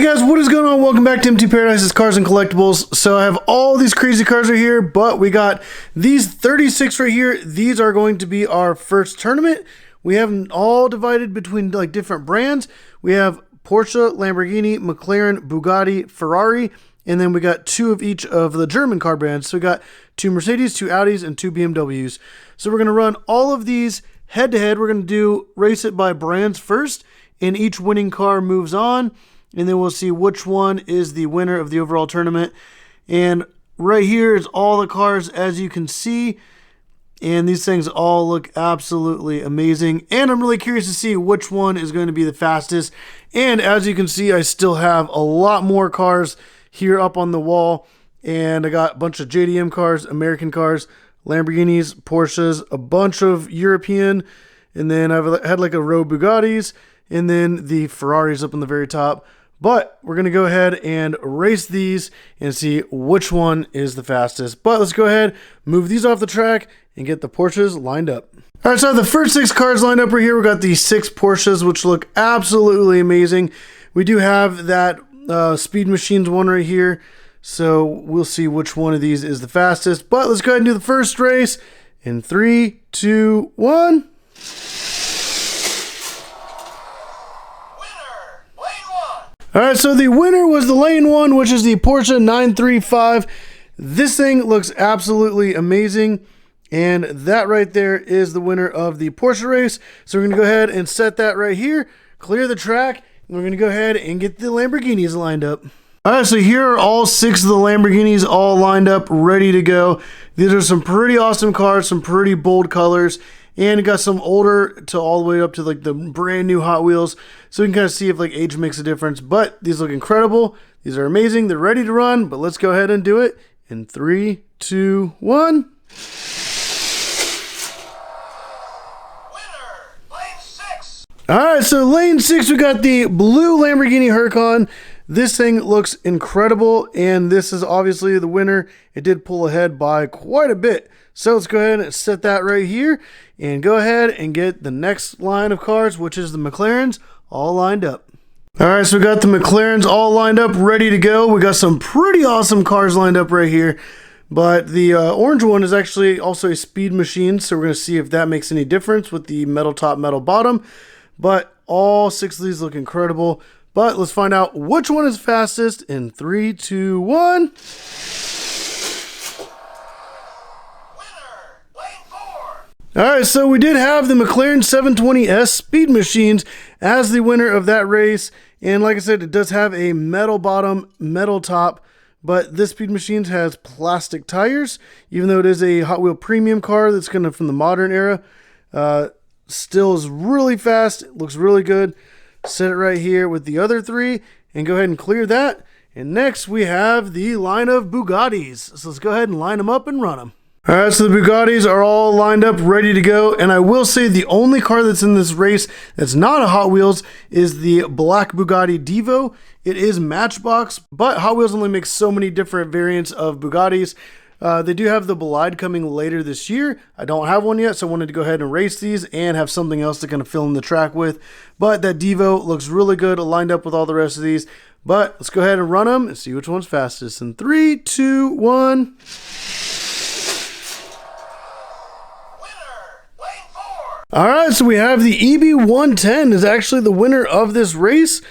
guys, what is going on? Welcome back to MT Paradise's Cars and Collectibles. So I have all these crazy cars right here, but we got these 36 right here. These are going to be our first tournament. We have them all divided between like different brands. We have Porsche, Lamborghini, McLaren, Bugatti, Ferrari, and then we got two of each of the German car brands. So we got two Mercedes, two Audis, and two BMWs. So we're going to run all of these head to head. We're going to race it by brands first, and each winning car moves on. And then we'll see which one is the winner of the overall tournament. And right here is all the cars, as you can see. And these things all look absolutely amazing. And I'm really curious to see which one is going to be the fastest. And as you can see, I still have a lot more cars here up on the wall. And I got a bunch of JDM cars, American cars, Lamborghinis, Porsches, a bunch of European. And then I've had like a row of Bugattis. And then the Ferraris up on the very top. But we're going to go ahead and race these and see which one is the fastest. But let's go ahead, move these off the track, and get the Porsches lined up. All right, so the first 6 cars lined up right here. We got the 6 Porsches, which look absolutely amazing. We do have that Speed Machines one right here. So we'll see which one of these is the fastest. But let's go ahead and do the first race in 3, 2, 1. All right, so the winner was the lane 1, which is the Porsche 935. This thing looks absolutely amazing, and that right there is the winner of the Porsche race. So we're going to go ahead and set that right here, clear the track, and we're going to go ahead and get the Lamborghinis lined up. All right, so here are all 6 of the Lamborghinis all lined up, ready to go. These are some pretty awesome cars, some pretty bold colors. And it got some older to all the way up to like the brand new Hot Wheels. So we can kind of see if like age makes a difference. But these look incredible. These are amazing. They're ready to run. But let's go ahead and do it in 3, 2, 1. Winner, lane 6. All right, so lane 6, we got the blue Lamborghini Huracan. This thing looks incredible, and this is obviously the winner. It did pull ahead by quite a bit. So let's go ahead and set that right here and go ahead and get the next line of cars, which is the McLarens, all lined up. All right, so we got the McLarens all lined up, ready to go. We got some pretty awesome cars lined up right here. But the orange one is actually also a Speed Machine, so we're going to see if that makes any difference with the metal top, metal bottom. But all 6 of these look incredible. But let's find out which one is fastest in 3, 2, 1. All right, so we did have the McLaren 720S Speed Machines as the winner of that race. And like I said, it does have a metal bottom, metal top, but this Speed Machines has plastic tires, even though it is a Hot Wheel premium car that's kind of from the modern era. Still is really fast. It looks really good. Set it right here with the other 3 and go ahead and clear that. And next we have the line of Bugattis. So let's go ahead and line them up and run them. All right, so the Bugattis are all lined up, ready to go. And I will say the only car that's in this race that's not a Hot Wheels is the black Bugatti Divo. It is Matchbox, but Hot Wheels only makes so many different variants of Bugattis. They do have the Bolide coming later this year. I don't have one yet, so I wanted to go ahead and race these and have something else to kind of fill in the track with. But that Divo looks really good, lined up with all the rest of these. But let's go ahead and run them and see which one's fastest. In 3, 2, 1. All right, so we have the EB110 is actually the winner of this race.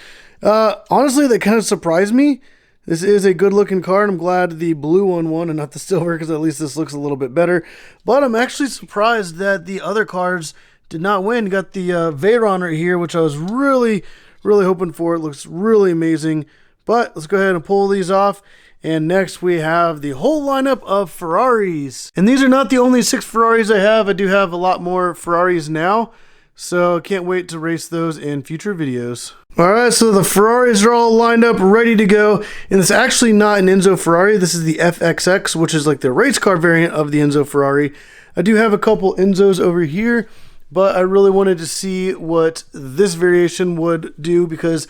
Honestly, that kind of surprised me. This is a good-looking car, and I'm glad the blue one won and not the silver, because at least this looks a little bit better. But I'm actually surprised that the other cars did not win. You got the Veyron right here, which I was really hoping for. It looks really amazing. But let's go ahead and pull these off. And next we have the whole lineup of Ferraris. And these are not the only 6 Ferraris I have. I do have a lot more Ferraris now. So can't wait to race those in future videos. All right, so the Ferraris are all lined up, ready to go. And it's actually not an Enzo Ferrari. This is the FXX, which is like the race car variant of the Enzo Ferrari. I do have a couple Enzos over here, but I really wanted to see what this variation would do because,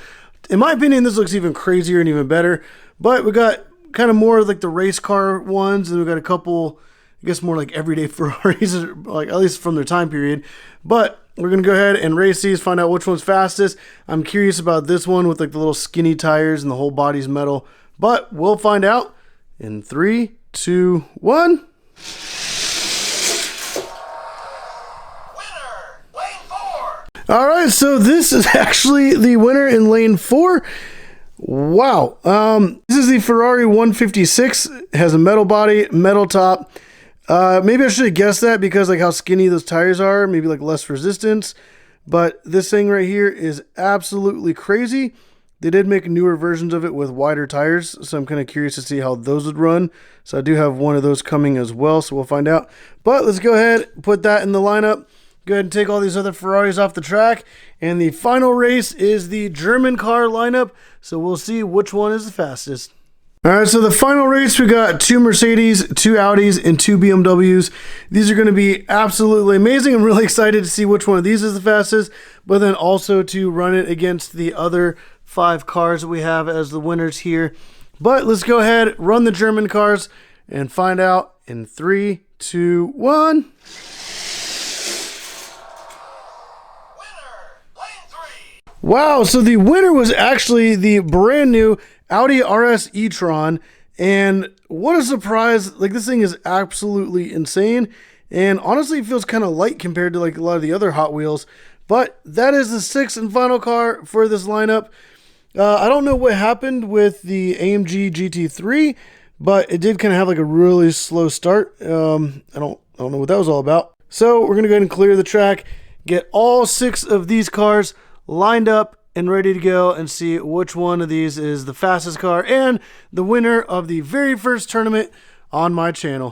in my opinion, this looks even crazier and even better. But we got kind of more like the race car ones, and we got a couple I guess more like everyday Ferraris, like at least from their time period. But we're gonna go ahead and race these, find out which one's fastest. I'm curious about this one with like the little skinny tires and the whole body's metal, but we'll find out in 3, 2, 1. All right, so this is actually the winner in lane 4. Wow. This is the Ferrari 156. It has a metal body, metal top. Maybe I should have guessed that because like how skinny those tires are, maybe like less resistance. But this thing right here is absolutely crazy. They did make newer versions of it with wider tires, so I'm kind of curious to see how those would run. So I do have one of those coming as well, so we'll find out. But let's go ahead, put that in the lineup. Go ahead and take all these other Ferraris off the track. And the final race is the German car lineup. So we'll see which one is the fastest. All right, so the final race, we got 2 Mercedes, 2 Audis, and 2 BMWs. These are going to be absolutely amazing. I'm really excited to see which one of these is the fastest, but then also to run it against the other 5 cars that we have as the winners here. But let's go ahead, run the German cars, and find out in 3, 2, 1. Wow, so the winner was actually the brand new Audi RS e-tron, and what a surprise. Like, this thing is absolutely insane, and honestly it feels kind of light compared to like a lot of the other Hot Wheels. But that is the 6th and final car for this lineup. I don't know what happened with the AMG GT3, but it did kind of have like a really slow start. I don't know what that was all about. So we're gonna go ahead and clear the track, get all 6 of these cars lined up and ready to go, and see which one of these is the fastest car and the winner of the very first tournament on my channel.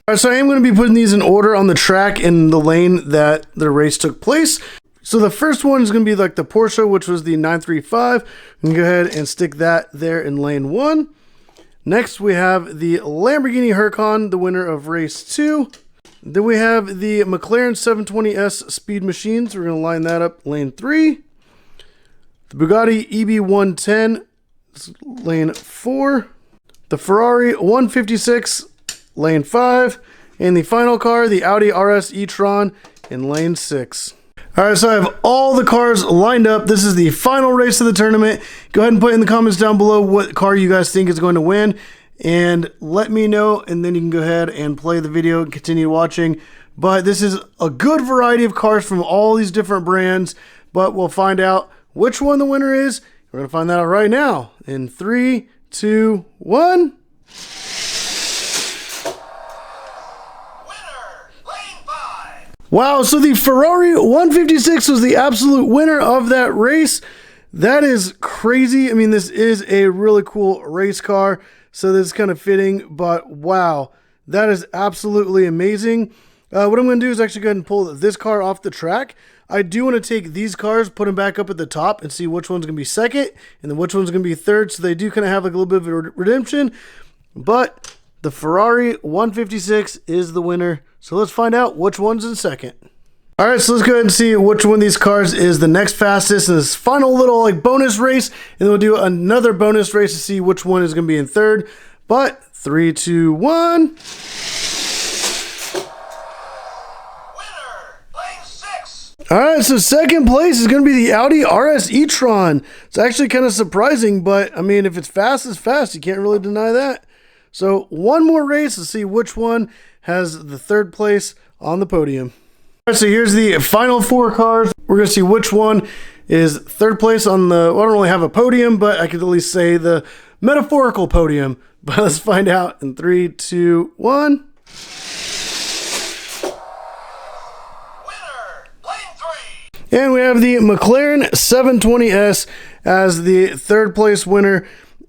All right, so I am going to be putting these in order on the track in the lane that the race took place. So the first one is going to be like the Porsche, which was the 935. We can go ahead and stick that there in lane 1. Next, we have the Lamborghini Huracan, the winner of race 2. Then we have the McLaren 720S Speed Machines. We're going to line that up lane 3. The Bugatti EB110, lane 4. The Ferrari 156, lane 5. And the final car, the Audi RS e-tron, in lane 6. All right, so I have all the cars lined up. This is the final race of the tournament. Go ahead and put in the comments down below what car you guys think is going to win, and let me know, and then you can go ahead and play the video and continue watching. But this is a good variety of cars from all these different brands, but we'll find out which one the winner is. We're going to find that out right now in 3, 2, 1. Wow, so the Ferrari 156 was the absolute winner of that race. That is crazy. I mean, this is a really cool race car, so this is kind of fitting, but wow, that is absolutely amazing. What I'm going to do is actually go ahead and pull this car off the track. I do want to take these cars, put them back up at the top, and see which one's going to be second, and then which one's going to be third, so they do kind of have like a little bit of a redemption, but the Ferrari 156 is the winner. So let's find out which one's in second. All right, so let's go ahead and see which one of these cars is the next fastest in this final little like bonus race, and then we'll do another bonus race to see which one is going to be in third. But 3, 2, 1. All right, so second place is going to be the Audi RS e-tron. It's actually kind of surprising, but I mean, if it's fast, it's fast. You can't really deny that. So one more race to see which one has the third place on the podium. All right, so here's the final 4 cars. We're going to see which one is third place on the, well, I don't really have a podium, but I could at least say the metaphorical podium. But let's find out in 3, 2, 1. And we have the McLaren 720S as the third place winner.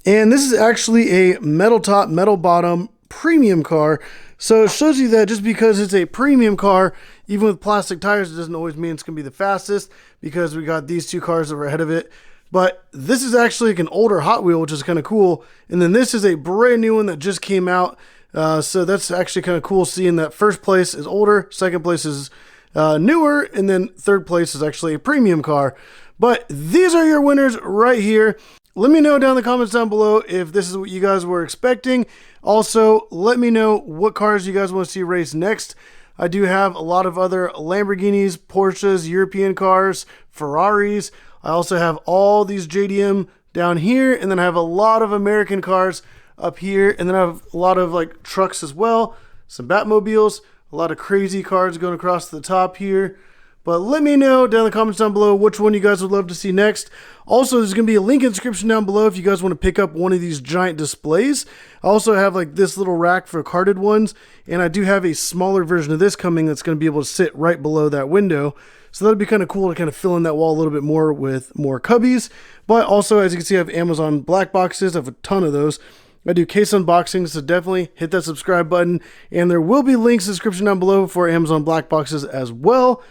And this is actually a metal top, metal bottom premium car. So it shows you that just because it's a premium car, even with plastic tires, it doesn't always mean it's going to be the fastest, because we got these 2 cars that were ahead of it. But this is actually like an older Hot Wheel, which is kind of cool. And then this is a brand new one that just came out. So that's actually kind of cool, seeing that first place is older, second place is newer, and then third place is actually a premium car. But these are your winners right here. let me know down in the comments down below if this is what you guys were expecting. Also, let me know what cars you guys want to see race next. I do have a lot of other Lamborghinis, Porsches, European cars, Ferraris. I also have all these JDM down here, and then I have a lot of American cars up here, and then I have a lot of like trucks as well, some Batmobiles, a lot of crazy cars going across the top here. But let me know down in the comments down below which one you guys would love to see next. Also, there's going to be a link in the description down below if you guys want to pick up one of these giant displays. I also have like this little rack for carded ones, and I do have a smaller version of this coming that's going to be able to sit right below that window. So that'd be kind of cool to kind of fill in that wall a little bit more with more cubbies. But also, as you can see, I have Amazon black boxes. I have a ton of those. I do case unboxings, so definitely hit that subscribe button. And there will be links in the description down below for Amazon black boxes as well.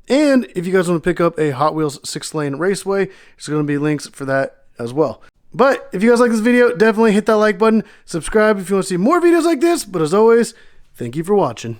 And if you guys want to pick up a Hot Wheels 6-lane Raceway, there's going to be links for that as well. But if you guys like this video, definitely hit that like button. Subscribe if you want to see more videos like this. But as always, thank you for watching.